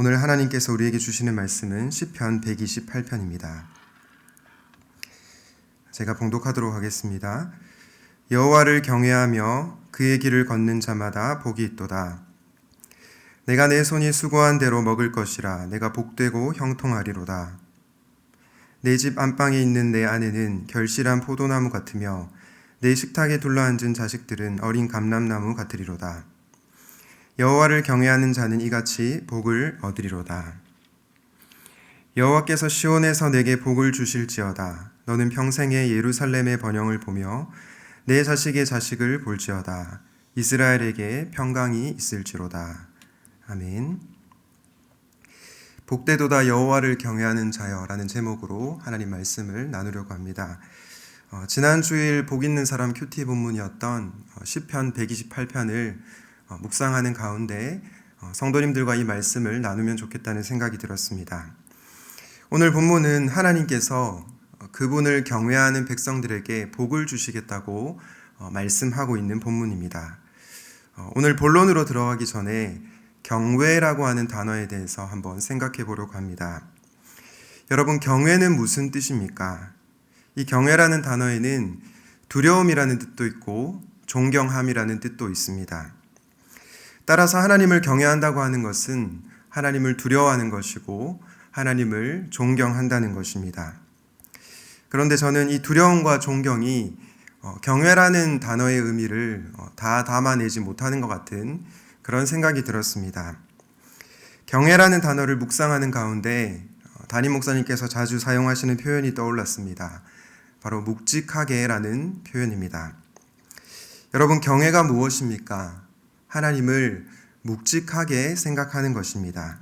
오늘 하나님께서 우리에게 주시는 말씀은 시편 128편입니다. 제가 봉독하도록 하겠습니다. 여호와를 경외하며 그의 길을 걷는 자마다 복이 있도다. 내가 내 손이 수고한 대로 먹을 것이라. 내가 복되고 형통하리로다. 내 집 안방에 있는 내 아내는 결실한 포도나무 같으며 내 식탁에 둘러앉은 자식들은 어린 감람나무 같으리로다. 여호와를 경외하는 자는 이같이 복을 얻으리로다. 여호와께서 시온에서 내게 복을 주실지어다. 너는 평생에 예루살렘의 번영을 보며 내 자식의 자식을 볼지어다. 이스라엘에게 평강이 있을지로다. 아멘. 복되도다 여호와를 경외하는 자여라는 제목으로 하나님 말씀을 나누려고 합니다. 지난 주일 복 있는 사람 큐티 본문이었던 시편 128편을 묵상하는 가운데 성도님들과 이 말씀을 나누면 좋겠다는 생각이 들었습니다. 오늘 본문은 하나님께서 그분을 경외하는 백성들에게 복을 주시겠다고 말씀하고 있는 본문입니다. 오늘 본론으로 들어가기 전에 경외라고 하는 단어에 대해서 한번 생각해 보려고 합니다. 여러분, 경외는 무슨 뜻입니까? 이 경외라는 단어에는 두려움이라는 뜻도 있고 존경함이라는 뜻도 있습니다. 따라서 하나님을 경외한다고 하는 것은 하나님을 두려워하는 것이고 하나님을 존경한다는 것입니다. 그런데 저는 이 두려움과 존경이 경외라는 단어의 의미를 다 담아내지 못하는 것 같은 그런 생각이 들었습니다. 경외라는 단어를 묵상하는 가운데 담임 목사님께서 자주 사용하시는 표현이 떠올랐습니다. 바로 묵직하게라는 표현입니다. 여러분, 경외가 무엇입니까? 하나님을 묵직하게 생각하는 것입니다.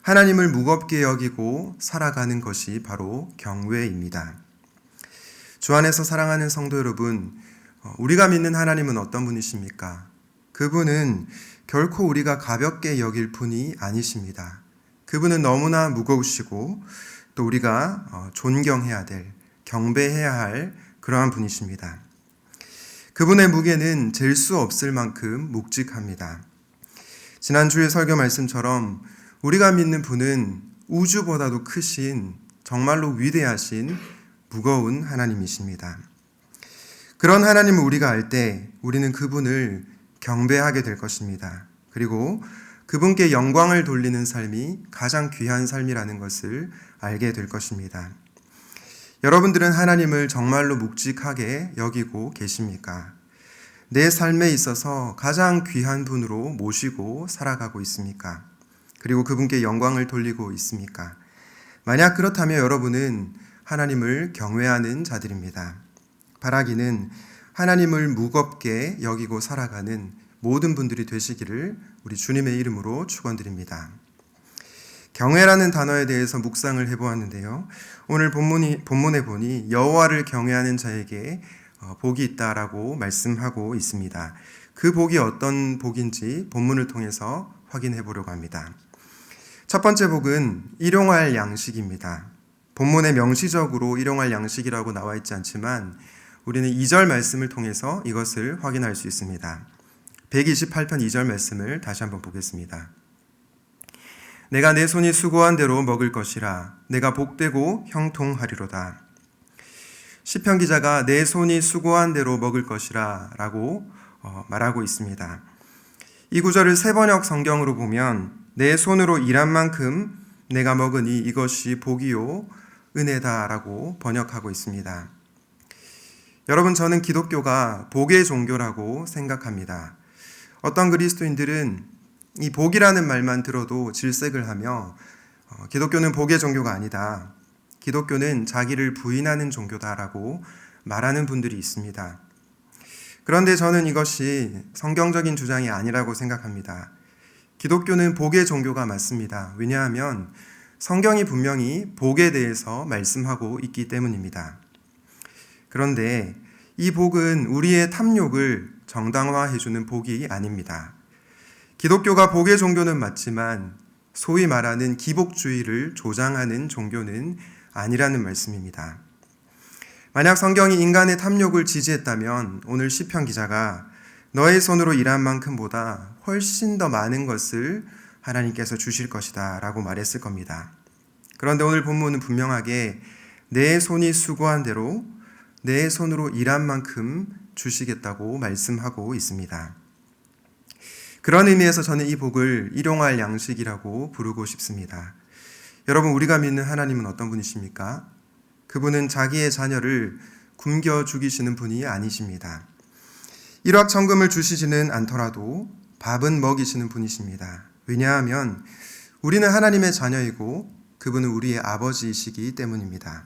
하나님을 무겁게 여기고 살아가는 것이 바로 경외입니다. 주 안에서 사랑하는 성도 여러분, 우리가 믿는 하나님은 어떤 분이십니까? 그분은 결코 우리가 가볍게 여길 분이 아니십니다. 그분은 너무나 무거우시고 또 우리가 존경해야 될, 경배해야 할 그러한 분이십니다. 그분의 무게는 잴 수 없을 만큼 묵직합니다. 지난주의 설교 말씀처럼 우리가 믿는 분은 우주보다도 크신, 정말로 위대하신 무거운 하나님이십니다. 그런 하나님을 우리가 알 때 우리는 그분을 경배하게 될 것입니다. 그리고 그분께 영광을 돌리는 삶이 가장 귀한 삶이라는 것을 알게 될 것입니다. 여러분들은 하나님을 정말로 묵직하게 여기고 계십니까? 내 삶에 있어서 가장 귀한 분으로 모시고 살아가고 있습니까? 그리고 그분께 영광을 돌리고 있습니까? 만약 그렇다면 여러분은 하나님을 경외하는 자들입니다. 바라기는 하나님을 무겁게 여기고 살아가는 모든 분들이 되시기를 우리 주님의 이름으로 축원드립니다. 경외라는 단어에 대해서 묵상을 해보았는데요. 오늘 본문에 보니 여호와를 경외하는 자에게 복이 있다라고 말씀하고 있습니다. 그 복이 어떤 복인지 본문을 통해서 확인해 보려고 합니다. 첫 번째 복은 일용할 양식입니다. 본문에 명시적으로 일용할 양식이라고 나와 있지 않지만 우리는 2절 말씀을 통해서 이것을 확인할 수 있습니다. 128편 2절 말씀을 다시 한번 보겠습니다. 내가 내 손이 수고한 대로 먹을 것이라. 내가 복되고 형통하리로다. 시편 기자가 내 손이 수고한 대로 먹을 것이라 라고 말하고 있습니다. 이 구절을 새번역 성경으로 보면 내 손으로 일한 만큼 내가 먹으니 이것이 복이요 은혜다 라고 번역하고 있습니다. 여러분, 저는 기독교가 복의 종교라고 생각합니다. 어떤 그리스도인들은 이 복이라는 말만 들어도 질색을 하며 기독교는 복의 종교가 아니다. 기독교는 자기를 부인하는 종교다라고 말하는 분들이 있습니다. 그런데 저는 이것이 성경적인 주장이 아니라고 생각합니다. 기독교는 복의 종교가 맞습니다. 왜냐하면 성경이 분명히 복에 대해서 말씀하고 있기 때문입니다. 그런데 이 복은 우리의 탐욕을 정당화해주는 복이 아닙니다. 기독교가 복의 종교는 맞지만 소위 말하는 기복주의를 조장하는 종교는 아니라는 말씀입니다. 만약 성경이 인간의 탐욕을 지지했다면 오늘 시편 기자가 너의 손으로 일한 만큼보다 훨씬 더 많은 것을 하나님께서 주실 것이다 라고 말했을 겁니다. 그런데 오늘 본문은 분명하게 내 손이 수고한 대로 내 손으로 일한 만큼 주시겠다고 말씀하고 있습니다. 그런 의미에서 저는 이 복을 일용할 양식이라고 부르고 싶습니다. 여러분, 우리가 믿는 하나님은 어떤 분이십니까? 그분은 자기의 자녀를 굶겨 죽이시는 분이 아니십니다. 일확천금을 주시지는 않더라도 밥은 먹이시는 분이십니다. 왜냐하면 우리는 하나님의 자녀이고 그분은 우리의 아버지이시기 때문입니다.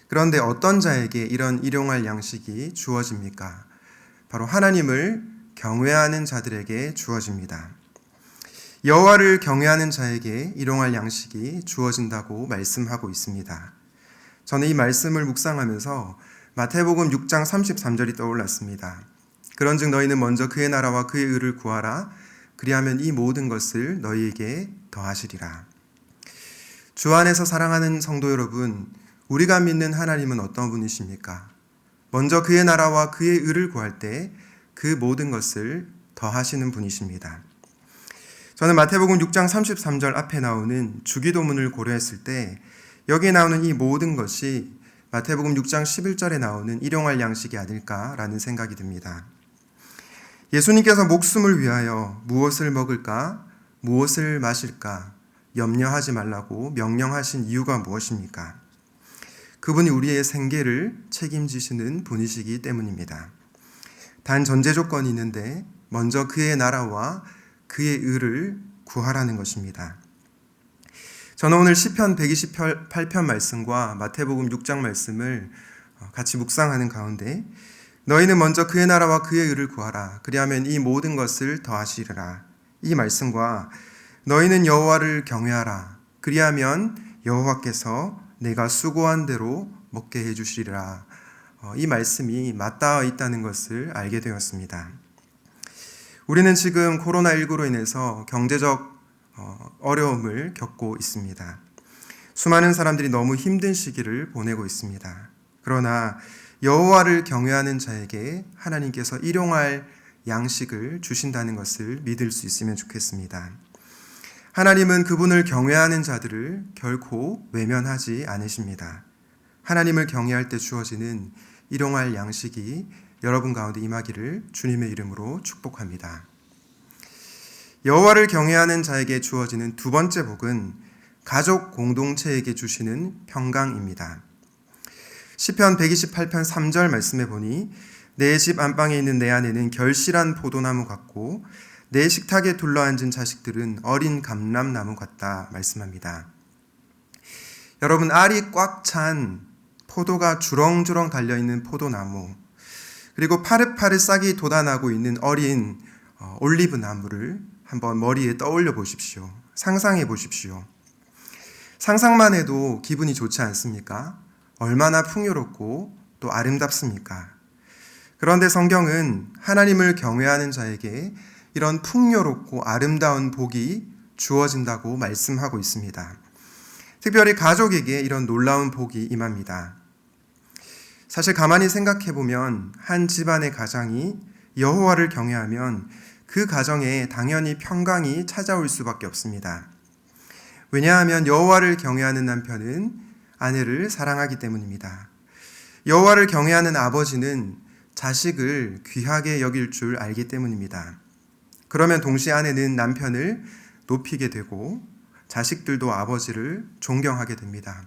그런데 어떤 자에게 이런 일용할 양식이 주어집니까? 바로 하나님을 경외하는 자들에게 주어집니다. 여호와를 경외하는 자에게 일용할 양식이 주어진다고 말씀하고 있습니다. 저는 이 말씀을 묵상하면서 마태복음 6장 33절이 떠올랐습니다. 그런즉 너희는 먼저 그의 나라와 그의 의를 구하라. 그리하면 이 모든 것을 너희에게 더하시리라. 주 안에서 사랑하는 성도 여러분, 우리가 믿는 하나님은 어떤 분이십니까? 먼저 그의 나라와 그의 의를 구할 때 그 모든 것을 더하시는 분이십니다. 저는 마태복음 6장 33절 앞에 나오는 주기도문을 고려했을 때 여기에 나오는 이 모든 것이 마태복음 6장 11절에 나오는 일용할 양식이 아닐까라는 생각이 듭니다. 예수님께서 목숨을 위하여 무엇을 먹을까, 무엇을 마실까 염려하지 말라고 명령하신 이유가 무엇입니까? 그분이 우리의 생계를 책임지시는 분이시기 때문입니다. 단 전제 조건이 있는데 먼저 그의 나라와 그의 의를 구하라는 것입니다. 저는 오늘 시편 128편 말씀과 마태복음 6장 말씀을 같이 묵상하는 가운데 너희는 먼저 그의 나라와 그의 의를 구하라. 그리하면 이 모든 것을 더하시리라. 이 말씀과 너희는 여호와를 경외하라. 그리하면 여호와께서 내가 수고한 대로 먹게 해주시리라. 이 말씀이 맞닿아 있다는 것을 알게 되었습니다. 우리는 지금 코로나19로 인해서 경제적 어려움을 겪고 있습니다. 수많은 사람들이 너무 힘든 시기를 보내고 있습니다. 그러나 여호와를 경외하는 자에게 하나님께서 일용할 양식을 주신다는 것을 믿을 수 있으면 좋겠습니다. 하나님은 그분을 경외하는 자들을 결코 외면하지 않으십니다. 하나님을 경외할 때 주어지는 일용할 양식이 여러분 가운데 임하기를 주님의 이름으로 축복합니다. 여호와를 경외하는 자에게 주어지는 두 번째 복은 가족 공동체에게 주시는 평강입니다. 시편 128편 3절 말씀에 보니 내 집 안방에 있는 내 아내는 결실한 포도나무 같고 내 식탁에 둘러앉은 자식들은 어린 감람나무 같다 말씀합니다. 여러분, 알이 꽉 찬 포도가 주렁주렁 달려있는 포도나무, 그리고 파릇파릇 싹이 돋아나고 있는 어린 올리브 나무를 한번 머리에 떠올려 보십시오. 상상해 보십시오. 상상만 해도 기분이 좋지 않습니까? 얼마나 풍요롭고 또 아름답습니까? 그런데 성경은 하나님을 경외하는 자에게 이런 풍요롭고 아름다운 복이 주어진다고 말씀하고 있습니다. 특별히 가족에게 이런 놀라운 복이 임합니다. 사실 가만히 생각해 보면 한 집안의 가장이 여호와를 경외하면 그 가정에 당연히 평강이 찾아올 수밖에 없습니다. 왜냐하면 여호와를 경외하는 남편은 아내를 사랑하기 때문입니다. 여호와를 경외하는 아버지는 자식을 귀하게 여길 줄 알기 때문입니다. 그러면 동시에 아내는 남편을 높이게 되고 자식들도 아버지를 존경하게 됩니다.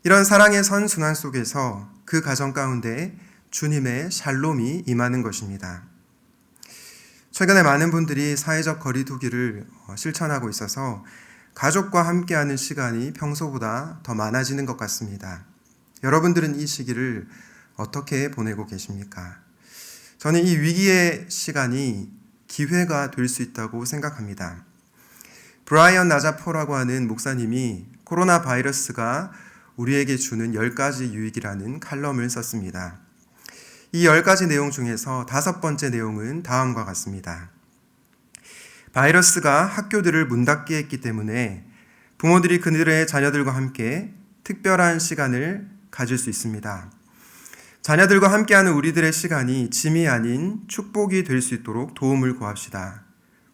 이런 사랑의 선순환 속에서 그 가정 가운데 주님의 샬롬이 임하는 것입니다. 최근에 많은 분들이 사회적 거리두기를 실천하고 있어서 가족과 함께하는 시간이 평소보다 더 많아지는 것 같습니다. 여러분들은 이 시기를 어떻게 보내고 계십니까? 저는 이 위기의 시간이 기회가 될 수 있다고 생각합니다. 브라이언 나자포라고 하는 목사님이 코로나 바이러스가 우리에게 주는 10가지 유익이라는 칼럼을 썼습니다. 이 10가지 내용 중에서 5번째 내용은 다음과 같습니다. 바이러스가 학교들을 문 닫게 했기 때문에 부모들이 그들의 자녀들과 함께 특별한 시간을 가질 수 있습니다. 자녀들과 함께하는 우리들의 시간이 짐이 아닌 축복이 될 수 있도록 도움을 구합시다.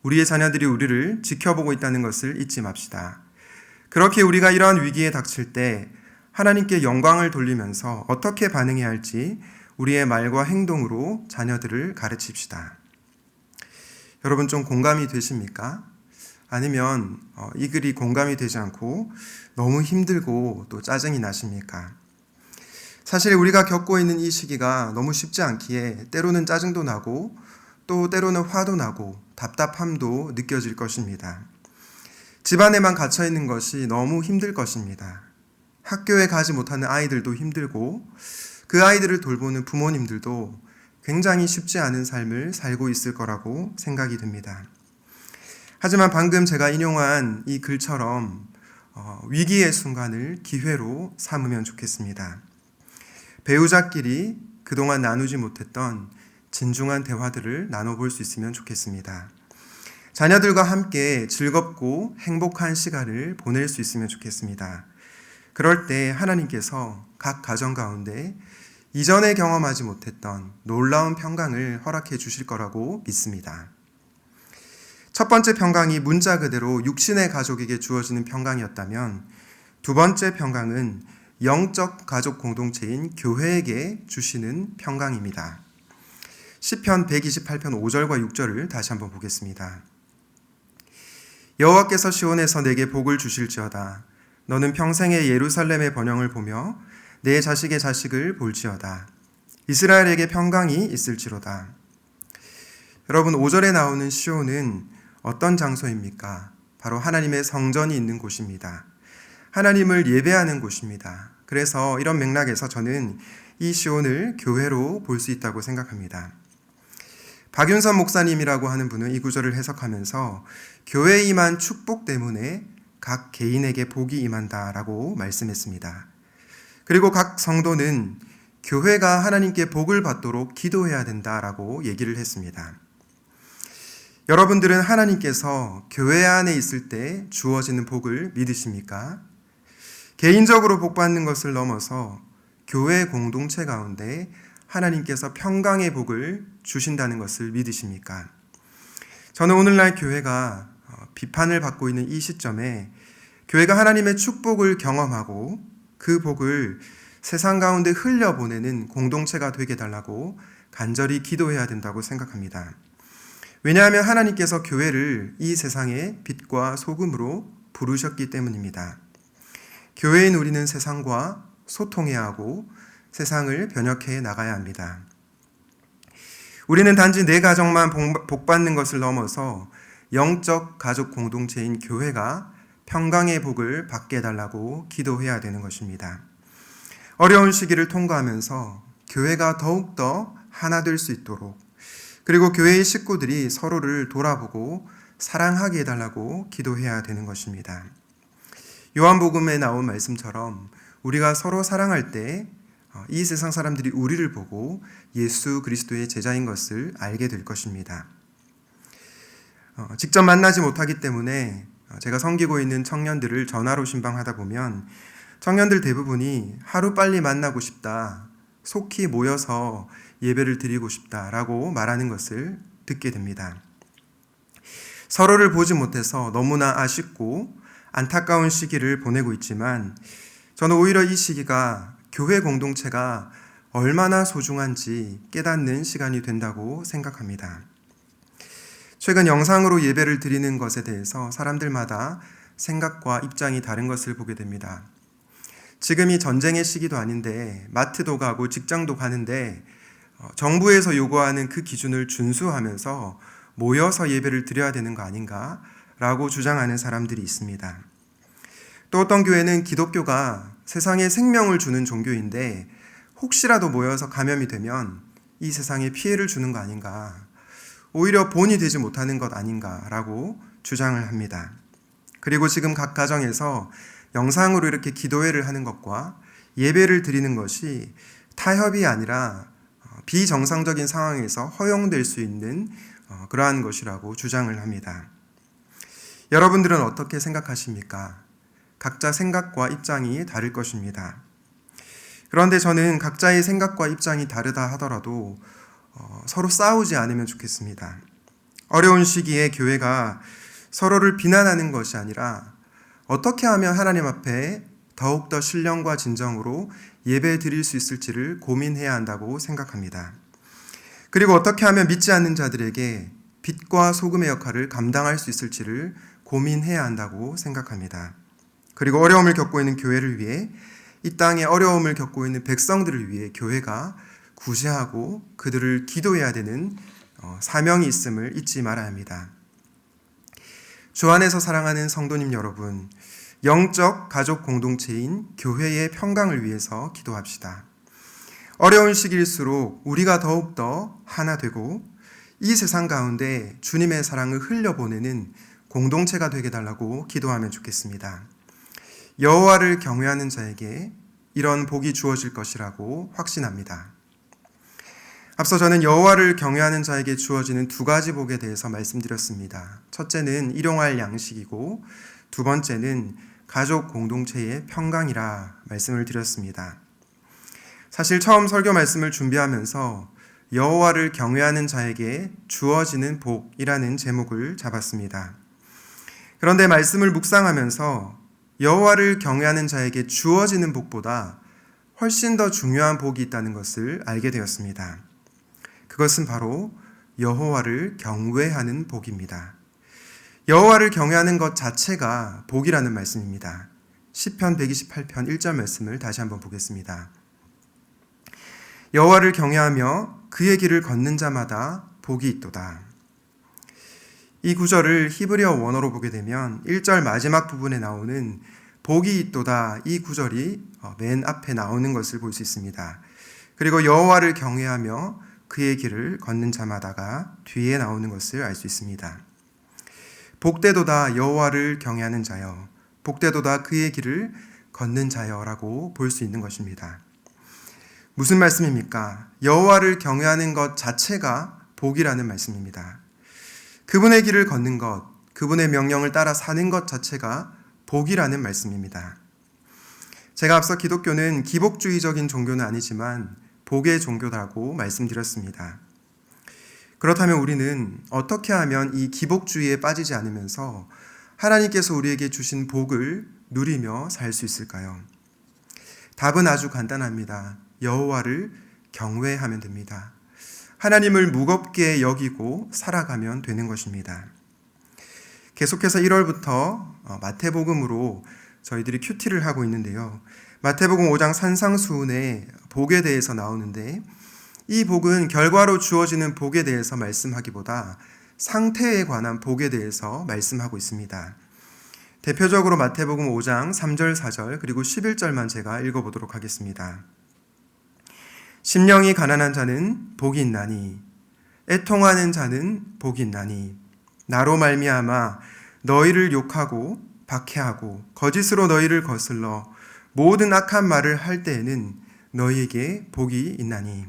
우리의 자녀들이 우리를 지켜보고 있다는 것을 잊지 맙시다. 그렇게 우리가 이러한 위기에 닥칠 때 하나님께 영광을 돌리면서 어떻게 반응해야 할지 우리의 말과 행동으로 자녀들을 가르칩시다. 여러분 좀 공감이 되십니까? 아니면 이 글이 공감이 되지 않고 너무 힘들고 또 짜증이 나십니까? 사실 우리가 겪고 있는 이 시기가 너무 쉽지 않기에 때로는 짜증도 나고 또 때로는 화도 나고 답답함도 느껴질 것입니다. 집안에만 갇혀 있는 것이 너무 힘들 것입니다. 학교에 가지 못하는 아이들도 힘들고 그 아이들을 돌보는 부모님들도 굉장히 쉽지 않은 삶을 살고 있을 거라고 생각이 듭니다. 하지만 방금 제가 인용한 이 글처럼 위기의 순간을 기회로 삼으면 좋겠습니다. 배우자끼리 그동안 나누지 못했던 진중한 대화들을 나눠볼 수 있으면 좋겠습니다. 자녀들과 함께 즐겁고 행복한 시간을 보낼 수 있으면 좋겠습니다. 그럴 때 하나님께서 각 가정 가운데 이전에 경험하지 못했던 놀라운 평강을 허락해 주실 거라고 믿습니다. 첫 번째 평강이 문자 그대로 육신의 가족에게 주어지는 평강이었다면 두 번째 평강은 영적 가족 공동체인 교회에게 주시는 평강입니다. 시편 128편 5절과 6절을 다시 한번 보겠습니다. 여호와께서 시온에서 내게 복을 주실지어다. 너는 평생에 예루살렘의 번영을 보며 내 자식의 자식을 볼지어다. 이스라엘에게 평강이 있을지로다. 여러분 5절에 나오는 시온은 어떤 장소입니까? 바로 하나님의 성전이 있는 곳입니다. 하나님을 예배하는 곳입니다. 그래서 이런 맥락에서 저는 이 시온을 교회로 볼 수 있다고 생각합니다. 박윤선 목사님이라고 하는 분은 이 구절을 해석하면서 교회에 임한 축복 때문에 각 개인에게 복이 임한다라고 말씀했습니다. 그리고 각 성도는 교회가 하나님께 복을 받도록 기도해야 된다라고 얘기를 했습니다. 여러분들은 하나님께서 교회 안에 있을 때 주어지는 복을 믿으십니까? 개인적으로 복받는 것을 넘어서 교회 공동체 가운데 하나님께서 평강의 복을 주신다는 것을 믿으십니까? 저는 오늘날 교회가 비판을 받고 있는 이 시점에 교회가 하나님의 축복을 경험하고 그 복을 세상 가운데 흘려보내는 공동체가 되게 달라고 간절히 기도해야 된다고 생각합니다. 왜냐하면 하나님께서 교회를 이 세상의 빛과 소금으로 부르셨기 때문입니다. 교회인 우리는 세상과 소통해야 하고 세상을 변혁해 나가야 합니다. 우리는 단지 내 가정만 복받는 것을 넘어서 영적 가족 공동체인 교회가 평강의 복을 받게 해달라고 기도해야 되는 것입니다. 어려운 시기를 통과하면서 교회가 더욱더 하나 될 수 있도록 그리고 교회의 식구들이 서로를 돌아보고 사랑하게 해달라고 기도해야 되는 것입니다. 요한복음에 나온 말씀처럼 우리가 서로 사랑할 때 이 세상 사람들이 우리를 보고 예수 그리스도의 제자인 것을 알게 될 것입니다. 직접 만나지 못하기 때문에 제가 섬기고 있는 청년들을 전화로 신방하다 보면 청년들 대부분이 하루빨리 만나고 싶다, 속히 모여서 예배를 드리고 싶다라고 말하는 것을 듣게 됩니다. 서로를 보지 못해서 너무나 아쉽고 안타까운 시기를 보내고 있지만 저는 오히려 이 시기가 교회 공동체가 얼마나 소중한지 깨닫는 시간이 된다고 생각합니다. 최근 영상으로 예배를 드리는 것에 대해서 사람들마다 생각과 입장이 다른 것을 보게 됩니다. 지금이 전쟁의 시기도 아닌데 마트도 가고 직장도 가는데 정부에서 요구하는 그 기준을 준수하면서 모여서 예배를 드려야 되는 거 아닌가라고 주장하는 사람들이 있습니다. 또 어떤 교회는 기독교가 세상에 생명을 주는 종교인데 혹시라도 모여서 감염이 되면 이 세상에 피해를 주는 거 아닌가, 오히려 본이 되지 못하는 것 아닌가라고 주장을 합니다. 그리고 지금 각 가정에서 영상으로 이렇게 기도회를 하는 것과 예배를 드리는 것이 타협이 아니라 비정상적인 상황에서 허용될 수 있는 그러한 것이라고 주장을 합니다. 여러분들은 어떻게 생각하십니까? 각자 생각과 입장이 다를 것입니다. 그런데 저는 각자의 생각과 입장이 다르다 하더라도 서로 싸우지 않으면 좋겠습니다. 어려운 시기에 교회가 서로를 비난하는 것이 아니라 어떻게 하면 하나님 앞에 더욱더 신령과 진정으로 예배 드릴 수 있을지를 고민해야 한다고 생각합니다. 그리고 어떻게 하면 믿지 않는 자들에게 빛과 소금의 역할을 감당할 수 있을지를 고민해야 한다고 생각합니다. 그리고 어려움을 겪고 있는 교회를 위해, 이 땅에 어려움을 겪고 있는 백성들을 위해 교회가 구제하고 그들을 기도해야 되는 사명이 있음을 잊지 말아야 합니다. 주 안에서 사랑하는 성도님 여러분, 영적 가족 공동체인 교회의 평강을 위해서 기도합시다. 어려운 시기일수록 우리가 더욱더 하나 되고 이 세상 가운데 주님의 사랑을 흘려보내는 공동체가 되게 달라고 기도하면 좋겠습니다. 여호와를 경외하는 자에게 이런 복이 주어질 것이라고 확신합니다. 앞서 저는 여호와를 경외하는 자에게 주어지는 두 가지 복에 대해서 말씀드렸습니다. 첫째는 일용할 양식이고 두 번째는 가족 공동체의 평강이라 말씀을 드렸습니다. 사실 처음 설교 말씀을 준비하면서 여호와를 경외하는 자에게 주어지는 복이라는 제목을 잡았습니다. 그런데 말씀을 묵상하면서 여호와를 경외하는 자에게 주어지는 복보다 훨씬 더 중요한 복이 있다는 것을 알게 되었습니다. 그것은 바로 여호와를 경외하는 복입니다. 여호와를 경외하는 것 자체가 복이라는 말씀입니다. 시편 128편 1절 말씀을 다시 한번 보겠습니다. 여호와를 경외하며 그의 길을 걷는 자마다 복이 있도다. 이 구절을 히브리어 원어로 보게 되면 1절 마지막 부분에 나오는 복이 있도다, 이 구절이 맨 앞에 나오는 것을 볼 수 있습니다. 그리고 여호와를 경외하며 그의 길을 걷는 자마다가 뒤에 나오는 것을 알 수 있습니다. 복되도다 여호와를 경외하는 자여, 복되도다 그의 길을 걷는 자여라고 볼 수 있는 것입니다. 무슨 말씀입니까? 여호와를 경외하는 것 자체가 복이라는 말씀입니다. 그분의 길을 걷는 것, 그분의 명령을 따라 사는 것 자체가 복이라는 말씀입니다. 제가 앞서 기독교는 기복주의적인 종교는 아니지만 복의 종교라고 말씀드렸습니다. 그렇다면 우리는 어떻게 하면 이 기복주의에 빠지지 않으면서 하나님께서 우리에게 주신 복을 누리며 살 수 있을까요? 답은 아주 간단합니다. 여호와를 경외하면 됩니다. 하나님을 무겁게 여기고 살아가면 되는 것입니다. 계속해서 1월부터 마태복음으로 저희들이 큐티를 하고 있는데요. 마태복음 5장 산상수훈의 복에 대해서 나오는데, 이 복은 결과로 주어지는 복에 대해서 말씀하기보다 상태에 관한 복에 대해서 말씀하고 있습니다. 대표적으로 마태복음 5장 3절, 4절 그리고 11절만 제가 읽어보도록 하겠습니다. 심령이 가난한 자는 복이 있나니, 애통하는 자는 복이 있나니, 나로 말미암아 너희를 욕하고 박해하고 거짓으로 너희를 거슬러 모든 악한 말을 할 때에는 너희에게 복이 있나니.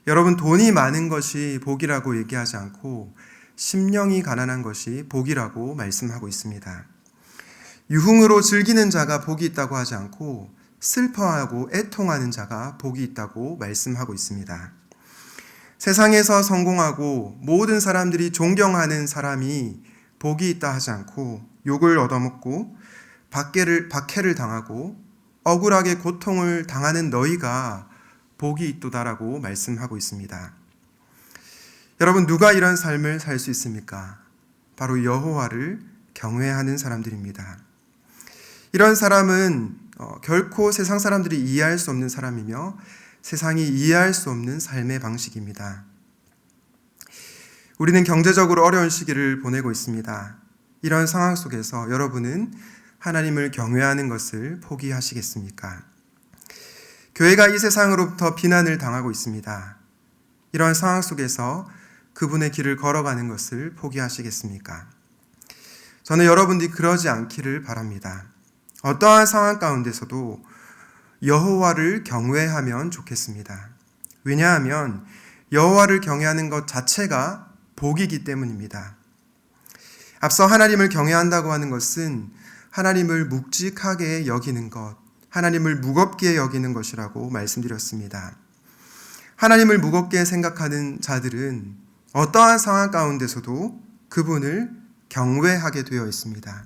여러분, 돈이 많은 것이 복이라고 얘기하지 않고 심령이 가난한 것이 복이라고 말씀하고 있습니다. 유흥으로 즐기는 자가 복이 있다고 하지 않고 슬퍼하고 애통하는 자가 복이 있다고 말씀하고 있습니다. 세상에서 성공하고 모든 사람들이 존경하는 사람이 복이 있다 하지 않고 욕을 얻어먹고 박해를 당하고 억울하게 고통을 당하는 너희가 복이 있도다라고 말씀하고 있습니다. 여러분, 누가 이런 삶을 살 수 있습니까? 바로 여호와를 경외하는 사람들입니다. 이런 사람은 결코 세상 사람들이 이해할 수 없는 사람이며 세상이 이해할 수 없는 삶의 방식입니다. 우리는 경제적으로 어려운 시기를 보내고 있습니다. 이런 상황 속에서 여러분은 하나님을 경외하는 것을 포기하시겠습니까? 교회가 이 세상으로부터 비난을 당하고 있습니다. 이런 상황 속에서 그분의 길을 걸어가는 것을 포기하시겠습니까? 저는 여러분들이 그러지 않기를 바랍니다. 어떠한 상황 가운데서도 여호와를 경외하면 좋겠습니다. 왜냐하면 여호와를 경외하는 것 자체가 복이기 때문입니다. 앞서 하나님을 경외한다고 하는 것은 하나님을 묵직하게 여기는 것, 하나님을 무겁게 여기는 것이라고 말씀드렸습니다. 하나님을 무겁게 생각하는 자들은 어떠한 상황 가운데서도 그분을 경외하게 되어 있습니다.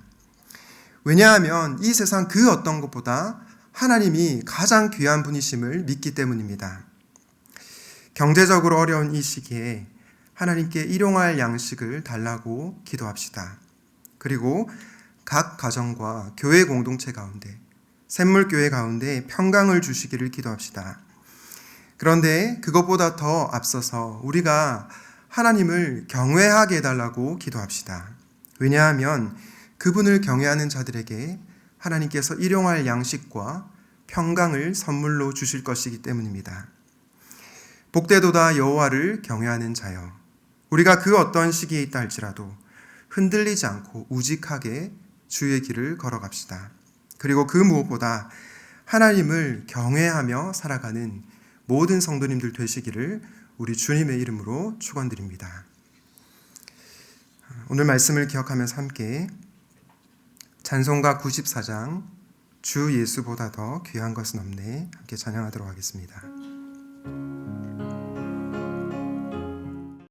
왜냐하면 이 세상 그 어떤 것보다 하나님이 가장 귀한 분이심을 믿기 때문입니다. 경제적으로 어려운 이 시기에 하나님께 일용할 양식을 달라고 기도합시다. 그리고 각 가정과 교회 공동체 가운데, 샘물교회 가운데 평강을 주시기를 기도합시다. 그런데 그것보다 더 앞서서 우리가 하나님을 경외하게 해달라고 기도합시다. 왜냐하면 그분을 경외하는 자들에게 하나님께서 일용할 양식과 평강을 선물로 주실 것이기 때문입니다. 복되도다 여호와를 경외하는 자여, 우리가 그 어떤 시기에 있다 할지라도 흔들리지 않고 우직하게 주의 길을 걸어갑시다. 그리고 그 무엇보다 하나님을 경외하며 살아가는 모든 성도님들 되시기를 우리 주님의 이름으로 축원드립니다. 오늘 말씀을 기억하면서 함께 찬송가 94장 주 예수보다 더 귀한 것은 없네 함께 찬양하도록 하겠습니다.